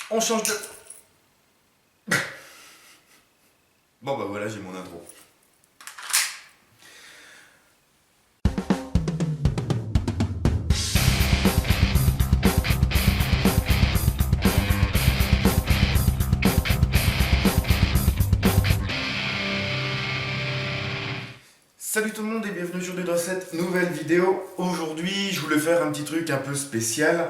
On change de... Bon bah voilà, j'ai mon intro. Salut tout le monde et bienvenue aujourd'hui dans cette nouvelle vidéo. Aujourd'hui, je voulais faire un petit truc un peu spécial.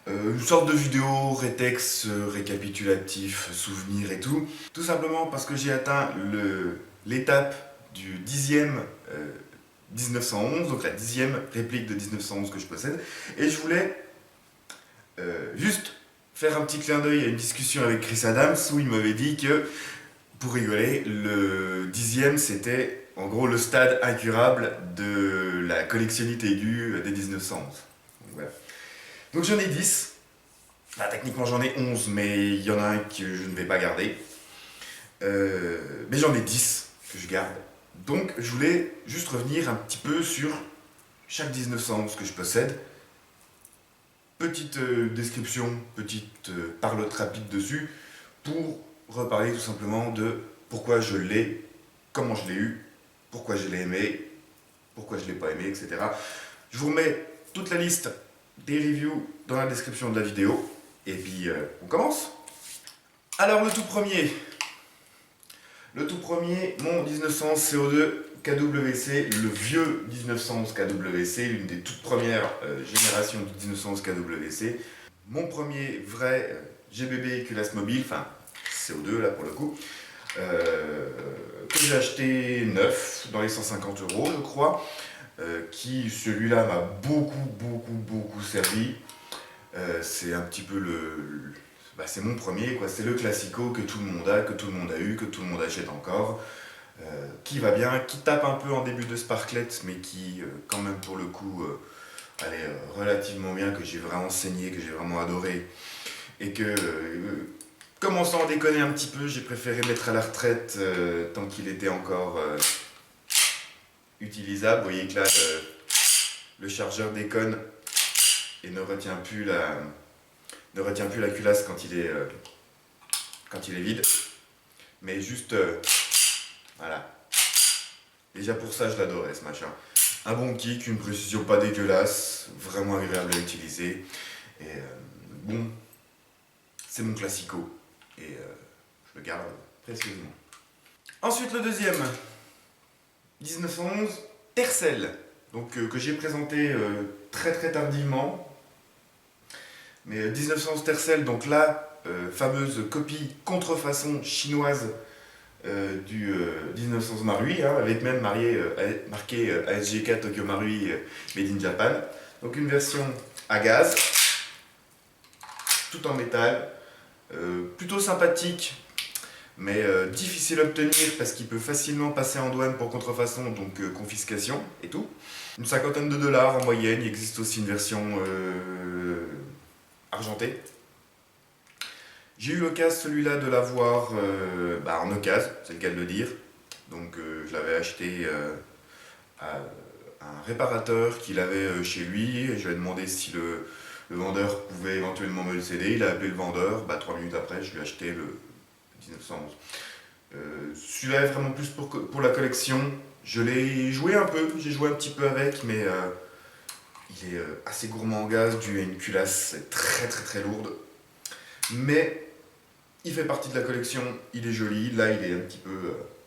Une sorte de vidéo rétex, récapitulatif, souvenir et tout. Tout simplement parce que j'ai atteint l'étape du 10e 1911, donc la 10e réplique de 1911 que je possède. Et je voulais juste faire un petit clin d'œil à une discussion avec Chris Adams où il m'avait dit que, pour rigoler, le 10e c'était en gros le stade incurable de la collectionnite aiguë des 1911. Donc voilà. Donc j'en ai 10. Bah, techniquement j'en ai 11, mais il y en a un que je ne vais pas garder. Mais j'en ai 10 que je garde. Donc je voulais juste revenir un petit peu sur chaque 1911 que je possède. Petite description, petite parlotte rapide dessus, pour reparler tout simplement de pourquoi je l'ai, comment je l'ai eu, pourquoi je l'ai aimé, pourquoi je ne l'ai pas aimé, etc. Je vous remets toute la liste des reviews dans la description de la vidéo. Et puis, on commence. Alors, le tout premier, mon 1911 CO2 KWC, le vieux 1911 KWC, l'une des toutes premières générations du 1911 KWC. Mon premier vrai GBB culasse mobile, enfin CO2 là pour le coup, que j'ai acheté neuf, dans les 150 € je crois, qui celui-là m'a beaucoup servi. C'est un petit peu c'est mon premier, quoi. C'est le classico que tout le monde a, que tout le monde a eu, que tout le monde achète encore, qui va bien, qui tape un peu en début de sparklet, mais qui, quand même pour le coup, allait relativement bien, que j'ai vraiment saigné, que j'ai vraiment adoré, et que, commençant à déconner un petit peu, j'ai préféré mettre à la retraite tant qu'il était encore utilisable. Vous voyez que là, le chargeur déconne et ne retient plus la culasse quand il est vide. Mais juste, voilà. Déjà pour ça, je l'adorais ce machin. Un bon kick, une précision pas dégueulasse, vraiment agréable à utiliser. Et bon, c'est mon classico. Et je le garde précieusement. Ensuite, le deuxième, 1911, Tercel. Donc, que j'ai présenté très tardivement. Mais 1911 Tercel, donc la fameuse copie contrefaçon chinoise du 1911 Marui, hein, avec même marqué ASGK Tokyo Marui Made in Japan. Donc une version à gaz, tout en métal, plutôt sympathique, mais difficile à obtenir parce qu'il peut facilement passer en douane pour contrefaçon, donc confiscation et tout. Une cinquantaine de dollars en moyenne. Il existe aussi une version argentée. J'ai eu l'occasion celui-là de l'avoir en occasion, c'est le cas de le dire. Donc je l'avais acheté à un réparateur qu'il avait chez lui. Et je lui ai demandé si le vendeur pouvait éventuellement me le céder. Il a appelé le vendeur. 3 minutes après, je lui ai acheté le 1911. Celui-là est vraiment plus pour la collection. Je l'ai joué un peu, j'ai joué un petit peu avec, mais il est assez gourmand en gaz, dû à une culasse très lourde. Mais il fait partie de la collection, il est joli. Là, il est un petit peu...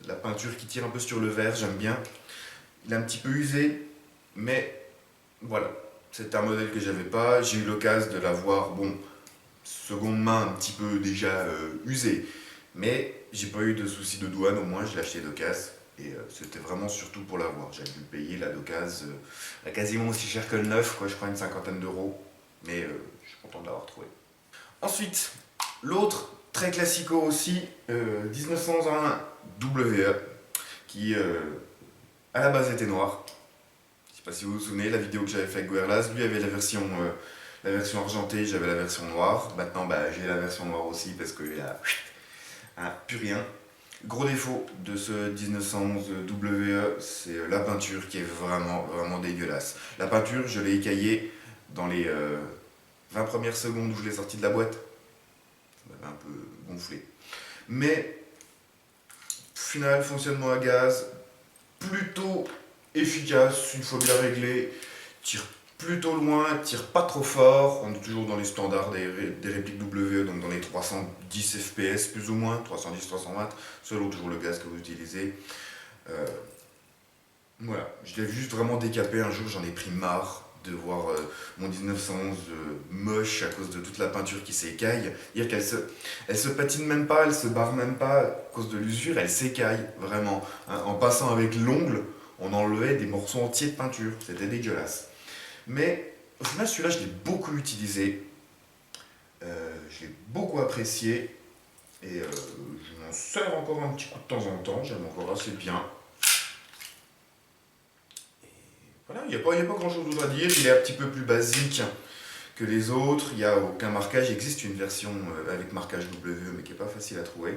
la peinture qui tire un peu sur le verre, j'aime bien. Il est un petit peu usé, mais voilà. C'est un modèle que j'avais pas. J'ai eu l'occasion de l'avoir, seconde main, un petit peu déjà usé. Mais j'ai pas eu de soucis de douane, au moins je l'ai acheté d'occasion. Et c'était vraiment surtout pour l'avoir. J'avais dû le payer là d'occasion quasiment aussi cher que le neuf, quoi, je crois une cinquantaine d'euros. Mais je suis content de l'avoir trouvé. Ensuite, l'autre, très classico aussi, 1901 WE, qui à la base était noir. Je sais pas si vous vous souvenez, la vidéo que j'avais fait avec Guerlas, lui avait la version argentée, j'avais la version noire. Maintenant, j'ai la version noire aussi parce qu'il y a plus rien. Gros défaut de ce 1911 WE, c'est la peinture qui est vraiment dégueulasse. La peinture, je l'ai écaillée dans les 20 premières secondes où je l'ai sortie de la boîte. m'avait un peu gonflé. Mais, au final, fonctionnement à gaz, plutôt efficace, une fois bien réglé, tire plutôt loin, tire pas trop fort, on est toujours dans les standards des répliques WE, donc dans les 310 FPS plus ou moins, 310-300 watts, selon toujours le gaz que vous utilisez. Voilà, je l'ai juste vraiment décapé un jour, j'en ai pris marre de voir mon 1911 moche à cause de toute la peinture qui s'écaille. Dire elle se patine même pas, elle se barre même pas à cause de l'usure, elle s'écaille vraiment. Hein, en passant avec l'ongle, on enlevait des morceaux entiers de peinture, c'était dégueulasse. Mais au final, celui-là, je l'ai beaucoup utilisé, je l'ai beaucoup apprécié et je m'en sers encore un petit coup de temps en temps, j'aime encore assez bien. Voilà, il n'y a pas grand chose d'autre à dire, il est un petit peu plus basique que les autres, il n'y a aucun marquage, il existe une version avec marquage W mais qui n'est pas facile à trouver.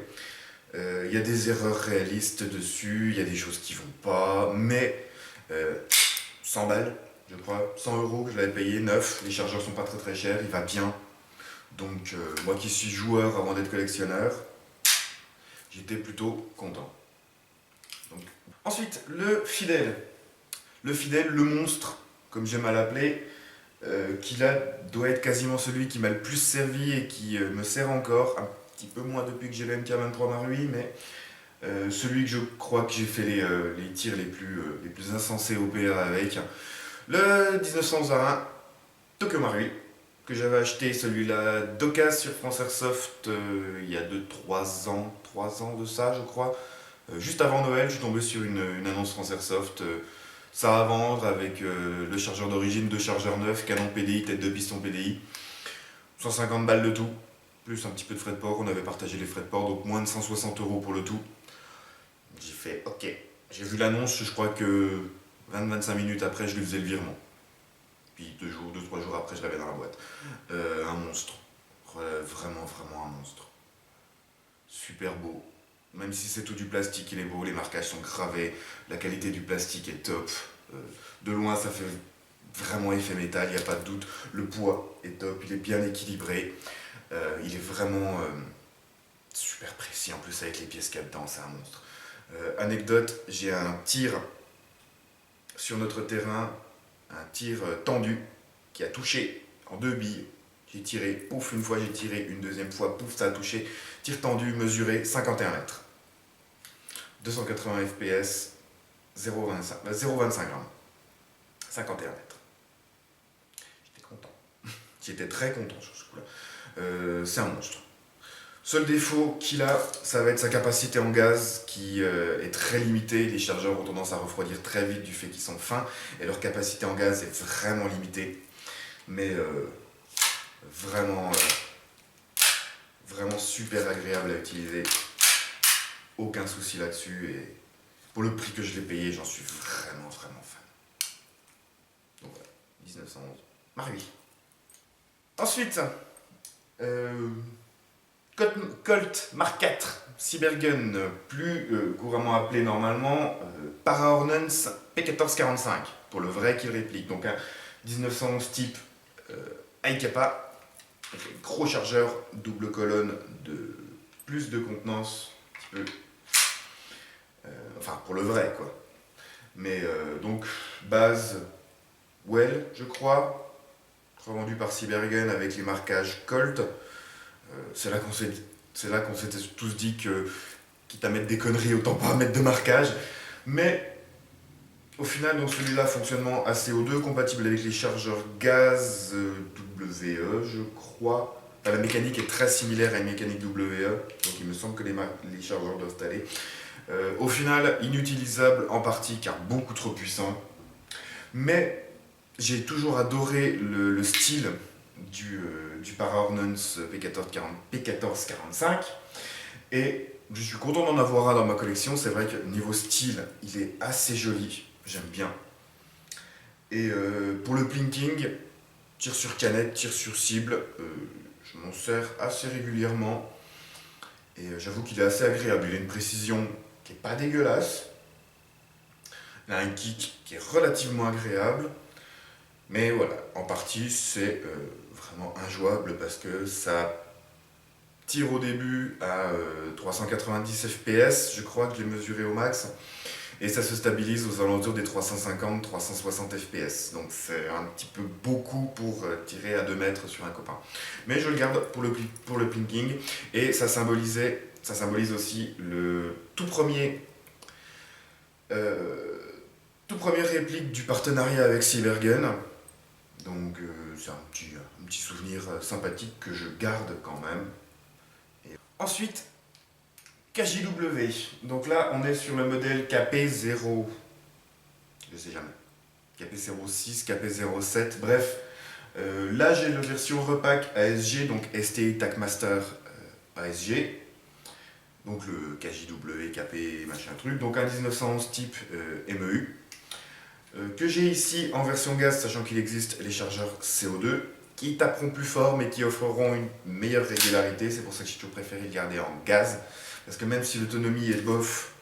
Il y a des erreurs réalistes dessus, il y a des choses qui vont pas, mais 100 balles, je crois, 100 euros que je l'avais payé, neuf, les chargeurs sont pas très chers, il va bien. Donc moi qui suis joueur avant d'être collectionneur, j'étais plutôt content. Donc. Ensuite, le fidèle. Le fidèle, le monstre, comme j'aime à l'appeler, qui là doit être quasiment celui qui m'a le plus servi et qui me sert encore, un petit peu moins depuis que j'ai le MK23 Marui, mais celui que je crois que j'ai fait les tirs les plus insensés au PA avec. Le 1901 Tokyo Marui, que j'avais acheté celui-là d'occasion sur France Airsoft il y a 2-3 ans, 3 ans de ça je crois. Juste avant Noël, je suis tombé sur une annonce France Airsoft. Ça à vendre avec le chargeur d'origine, 2 chargeurs neufs, canon PDI, tête de piston PDI. 150 balles de tout, plus un petit peu de frais de port. On avait partagé les frais de port, donc moins de 160 euros pour le tout. J'ai fait ok. J'ai vu l'annonce, je crois que 20-25 minutes après, je lui faisais le virement. Puis 2-3 jours après, je l'avais dans la boîte. Un monstre. Vraiment un monstre. Super beau. Même si c'est tout du plastique, il est beau, les marquages sont gravés, la qualité du plastique est top. De loin, ça fait vraiment effet métal, il n'y a pas de doute. Le poids est top, il est bien équilibré. Il est vraiment super précis, en plus avec les pièces qu'il y a dedans, c'est un monstre. Anecdote, j'ai un tir sur notre terrain, un tir tendu qui a touché en 2 billes. J'ai tiré, pouf, une fois j'ai tiré, une deuxième fois, pouf, ça a touché. Tir tendu, mesuré, 51 mètres. 280 fps, 0,25 grammes. 51 mètres. J'étais content. J'étais très content sur ce coup-là. C'est un monstre. Seul défaut qu'il a, ça va être sa capacité en gaz qui est très limitée. Les chargeurs ont tendance à refroidir très vite du fait qu'ils sont fins et leur capacité en gaz est vraiment limitée. Mais vraiment super agréable à utiliser. Aucun souci là-dessus et pour le prix que je l'ai payé, j'en suis vraiment fan. Donc voilà, 1911, Marui. Ensuite, Colt Mark IV Cybergun, plus couramment appelé normalement Para-Ordnance P1445 pour le vrai kill réplique. Donc un 1911 type Aikapa, gros chargeur, double colonne de plus de contenance, un petit peu. Enfin pour le vrai quoi. Mais donc base Well je crois, revendu par Cybergun avec les marquages Colt. C'est là qu'on s'était tous dit que quitte à mettre des conneries autant pas mettre de marquage. Mais au final donc celui-là fonctionnement ACO2 compatible avec les chargeurs gaz WE je crois. Enfin, la mécanique est très similaire à une mécanique WE, donc il me semble que les chargeurs doivent aller. Au final, inutilisable en partie car beaucoup trop puissant. Mais j'ai toujours adoré le style du Para-Ordnance P1445 et je suis content d'en avoir un dans ma collection. C'est vrai que niveau style, il est assez joli, j'aime bien. Et pour le plinking, tir sur canette, tir sur cible, je m'en sers assez régulièrement. Et j'avoue qu'il est assez agréable, il a une précision qui n'est pas dégueulasse. Il a un kick qui est relativement agréable. Mais voilà, en partie c'est vraiment injouable parce que ça tire au début à 390 fps, je crois que je l'ai mesuré au max, et ça se stabilise aux alentours des 350-360 fps. Donc c'est un petit peu beaucoup pour tirer à 2 mètres sur un copain. Mais je le garde pour le plinking, et ça symbolise aussi le tout premier réplique du partenariat avec Cybergun. Donc c'est un petit souvenir sympathique que je garde quand même. Et ensuite, KJW. Donc là, on est sur le modèle KP0. Je sais jamais. KP06, KP07, bref. Là, j'ai la version repack ASG, donc ST TACMaster ASG. Donc le KJW, KP, machin truc. Donc un 1911 type MEU. Que j'ai ici en version gaz, sachant qu'il existe les chargeurs CO2 qui taperont plus fort mais qui offreront une meilleure régularité. C'est pour ça que j'ai toujours préféré le garder en gaz, parce que même si l'autonomie est bof,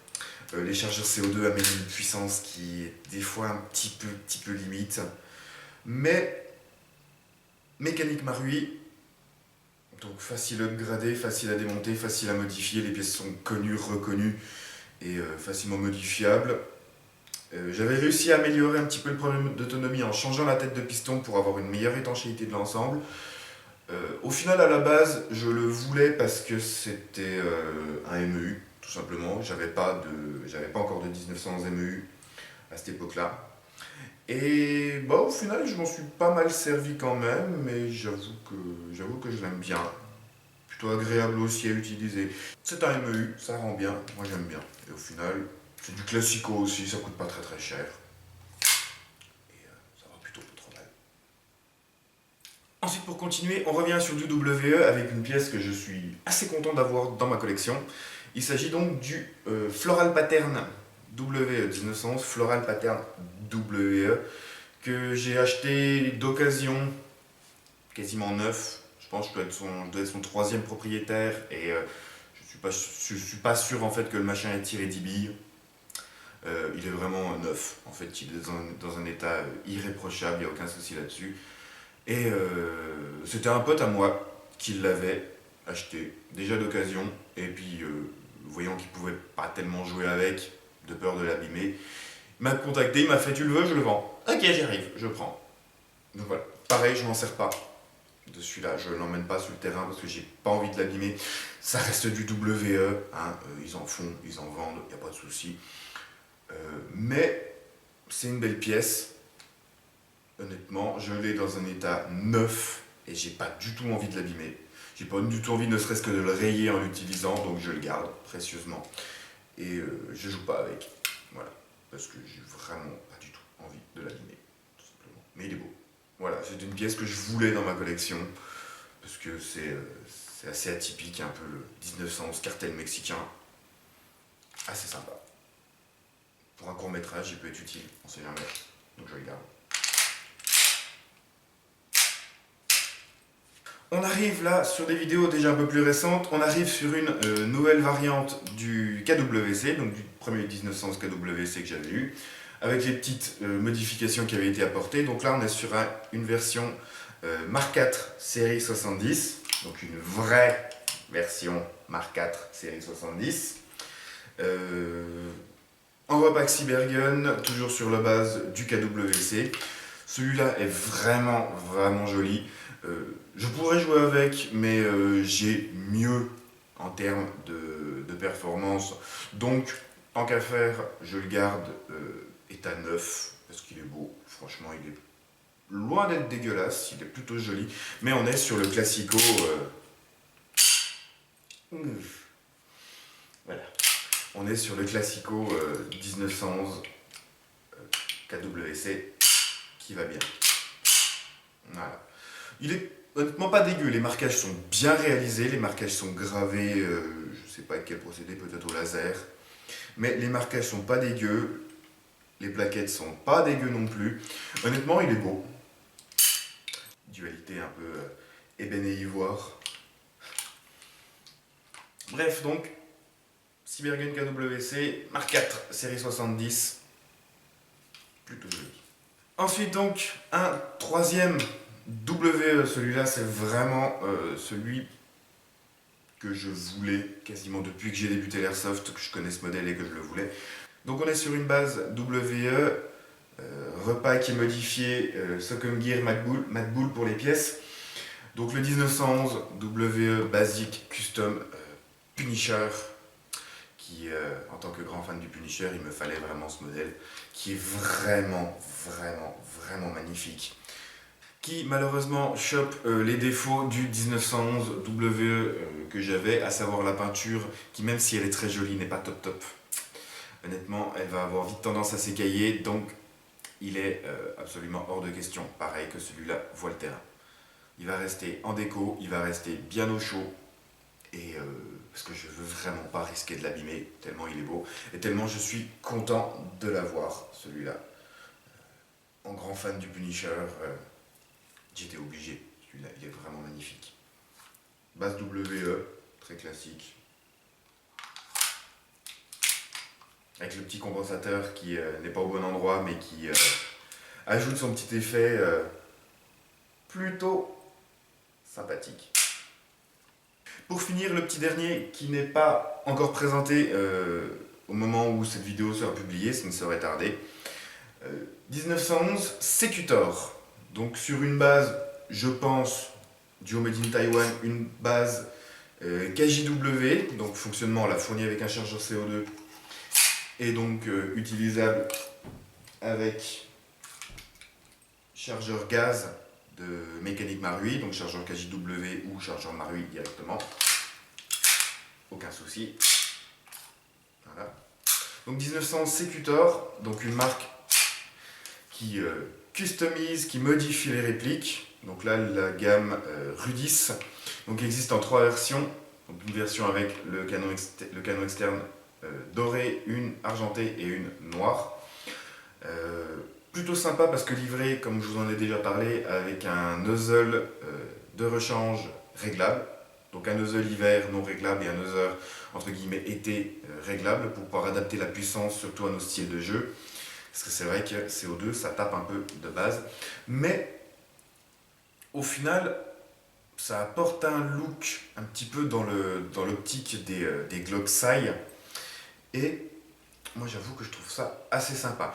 les chargeurs CO2 amènent une puissance qui est des fois un petit peu limite. Mais mécanique Marui, donc facile à upgrader, facile à démonter, facile à modifier, les pièces sont connues, reconnues et facilement modifiables. J'avais réussi à améliorer un petit peu le problème d'autonomie en changeant la tête de piston pour avoir une meilleure étanchéité de l'ensemble. Au final, à la base, je le voulais parce que c'était un MEU, tout simplement. J'avais pas encore de 1911 MEU à cette époque-là. Et bah, au final, je m'en suis pas mal servi quand même, mais j'avoue que je l'aime bien. Plutôt agréable aussi à utiliser. C'est un MEU, ça rend bien, moi j'aime bien. Et au final, c'est du classico aussi, ça coûte pas très cher. Et ça va plutôt pas trop mal. Ensuite, pour continuer, on revient sur du WE avec une pièce que je suis assez content d'avoir dans ma collection. Il s'agit donc du Floral Pattern WE 1911, Floral Pattern WE, que j'ai acheté d'occasion, quasiment neuf. Je pense que je dois être son troisième propriétaire, et je suis pas sûr en fait que le machin ait tiré 10 billes. Il est vraiment neuf, en fait, il est dans un état irréprochable, il n'y a aucun souci là-dessus. Et c'était un pote à moi qui l'avait acheté, déjà d'occasion, et puis voyant qu'il pouvait pas tellement jouer avec, de peur de l'abîmer, il m'a contacté, il m'a fait: tu le veux, je le vends. Ok, j'y arrive, je prends. Donc voilà, pareil, je m'en sers pas de celui-là, je l'emmène pas sur le terrain parce que j'ai pas envie de l'abîmer. Ça reste du WE, hein, ils en font, ils en vendent, il n'y a pas de souci. Mais c'est une belle pièce. Honnêtement, je l'ai dans un état neuf et j'ai pas du tout envie de l'abîmer. J'ai pas du tout envie ne serait-ce que de le rayer en l'utilisant, donc je le garde précieusement. Et je joue pas avec. Voilà. Parce que j'ai vraiment pas du tout envie de l'abîmer, tout simplement. Mais il est beau. Voilà, c'est une pièce que je voulais dans ma collection. Parce que c'est assez atypique, un peu le 1911 cartel mexicain. Assez sympa. Pour un court métrage, il peut être utile, on sait jamais. Donc je le garde. On arrive là sur des vidéos déjà un peu plus récentes, on arrive sur une nouvelle variante du KWC, donc du premier 1911 KWC que j'avais eu, avec les petites modifications qui avaient été apportées. Donc là on est sur une version Mark IV série 70, donc une vraie version Mark IV série 70. En repack Cybergun, toujours sur la base du KWC. Celui-là est vraiment joli. Je pourrais jouer avec, mais j'ai mieux en termes de performance. Donc, tant qu'à faire, je le garde état neuf, parce qu'il est beau. Franchement, il est loin d'être dégueulasse, il est plutôt joli. Mais on est sur le classico. Voilà. On est sur le classico 1911 KWC qui va bien. Voilà. Il est honnêtement pas dégueu, les marquages sont bien réalisés, les marquages sont gravés, je sais pas avec quel procédé, peut-être au laser. Mais les marquages sont pas dégueux, les plaquettes sont pas dégueu non plus. Honnêtement, il est beau. Dualité un peu ébène et ivoire. Bref, donc, Cybergun KWC, Mark IV, série 70. Plutôt joli. Ensuite, donc, un troisième WE, celui-là, c'est vraiment celui que je voulais quasiment depuis que j'ai débuté l'airsoft, que je connais ce modèle et que je le voulais. Donc on est sur une base WE, repas qui est modifié, Socom Gear Mad Bull pour les pièces. Donc le 1911 WE Basic Custom Punisher, qui en tant que grand fan du Punisher, il me fallait vraiment ce modèle, qui est vraiment magnifique. Qui malheureusement chope les défauts du 1911 WE que j'avais, à savoir la peinture, qui même si elle est très jolie, n'est pas top. Honnêtement, elle va avoir vite tendance à s'écailler, donc il est absolument hors de question. Pareil que celui-là voit le terrain. Il va rester en déco, il va rester bien au chaud, et parce que je veux vraiment pas risquer de l'abîmer, tellement il est beau, et tellement je suis content de l'avoir, celui-là. En grand fan du Punisher, j'étais obligé, celui-là il est vraiment magnifique. Base WE, très classique. Avec le petit compensateur qui n'est pas au bon endroit, mais qui ajoute son petit effet plutôt sympathique. Pour finir, le petit dernier qui n'est pas encore présenté au moment où cette vidéo sera publiée, ça ne serait tardé. 1911 Secutor. Donc sur une base, je pense, du Made in Taiwan, une base KJW, donc fonctionnement à la fournie avec un chargeur CO2 et donc utilisable avec chargeur gaz de mécanique Marui, donc chargeur KJW ou chargeur Marui directement. Aucun souci. Voilà. Donc 1900 Secutor, donc une marque qui customise, qui modifie les répliques. Donc là, la gamme Rudis, donc existe en 3 versions. Donc une version avec le canon externe doré, une argentée et une noire. Plutôt sympa parce que livré, comme je vous en ai déjà parlé, avec un nozzle de rechange réglable. Donc un nozzle hiver non réglable et un nozzle entre guillemets été réglable pour pouvoir adapter la puissance surtout à nos styles de jeu. Parce que c'est vrai que CO2 ça tape un peu de base. Mais au final, ça apporte un look un petit peu dans l'optique des Glock Sai. Et moi j'avoue que je trouve ça assez sympa.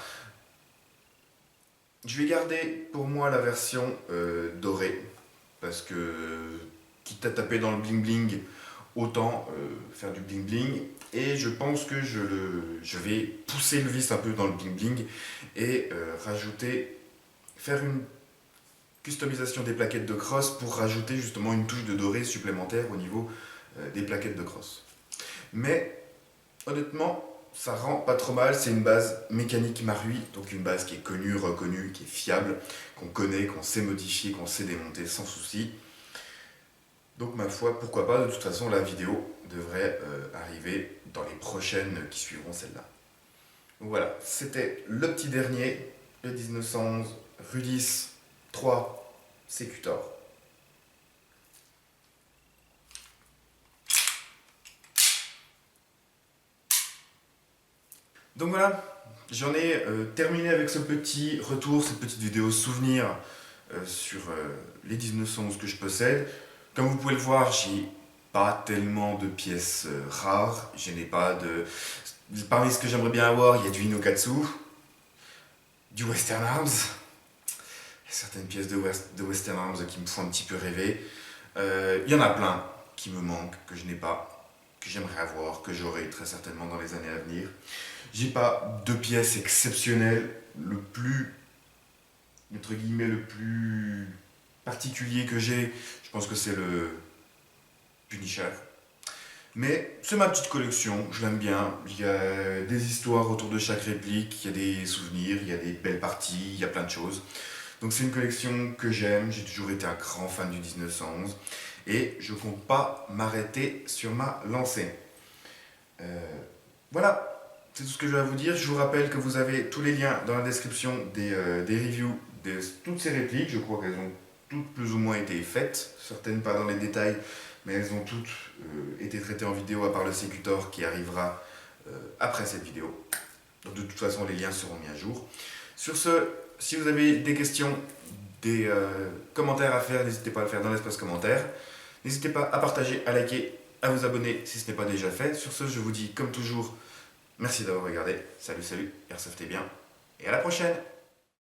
Je vais garder pour moi la version dorée, parce que quitte à taper dans le bling bling, autant faire du bling bling. Et je pense que je vais pousser le vice un peu dans le bling bling et faire une customisation des plaquettes de crosse pour rajouter justement une touche de doré supplémentaire au niveau des plaquettes de crosse. Mais honnêtement, ça rend pas trop mal, c'est une base mécanique Marui, donc une base qui est connue, reconnue, qui est fiable, qu'on connaît, qu'on sait modifier, qu'on sait démonter sans souci. Donc ma foi, pourquoi pas, de toute façon la vidéo devrait arriver dans les prochaines qui suivront celle-là. Donc voilà, c'était le petit dernier, le 1911 Rudis 3 Secutor. Donc voilà, j'en ai terminé avec ce petit retour, cette petite vidéo souvenir sur les 1911 que je possède. Comme vous pouvez le voir, j'ai pas tellement de pièces rares. Je n'ai pas de... Parmi ce que j'aimerais bien avoir, il y a du Inokatsu, du Western Arms. Il y a certaines pièces de Western Arms qui me font un petit peu rêver. Il y en a plein qui me manquent, que je n'ai pas, que j'aimerais avoir, que j'aurai très certainement dans les années à venir. J'ai pas de pièces exceptionnelles. Le plus, entre guillemets, le plus particulier que j'ai, je pense que c'est le Punisher. Mais c'est ma petite collection, je l'aime bien. Il y a des histoires autour de chaque réplique, il y a des souvenirs, il y a des belles parties, il y a plein de choses. Donc c'est une collection que j'aime, j'ai toujours été un grand fan du 1911 et je compte pas m'arrêter sur ma lancée. Voilà, c'est tout ce que je vais vous dire. Je vous rappelle que vous avez tous les liens dans la description des reviews de toutes ces répliques. Je crois qu'elles ont toutes plus ou moins été faites, certaines pas dans les détails, mais elles ont toutes été traitées en vidéo à part le Secutor qui arrivera après cette vidéo. Donc de toute façon les liens seront mis à jour. Sur ce, si vous avez des questions, des commentaires à faire, n'hésitez pas à le faire dans l'espace commentaire. N'hésitez pas à partager, à liker à vous abonner si ce n'est pas déjà fait. Sur ce, je vous dis comme toujours, merci d'avoir regardé. Salut, salut, airsoftez bien, et à la prochaine!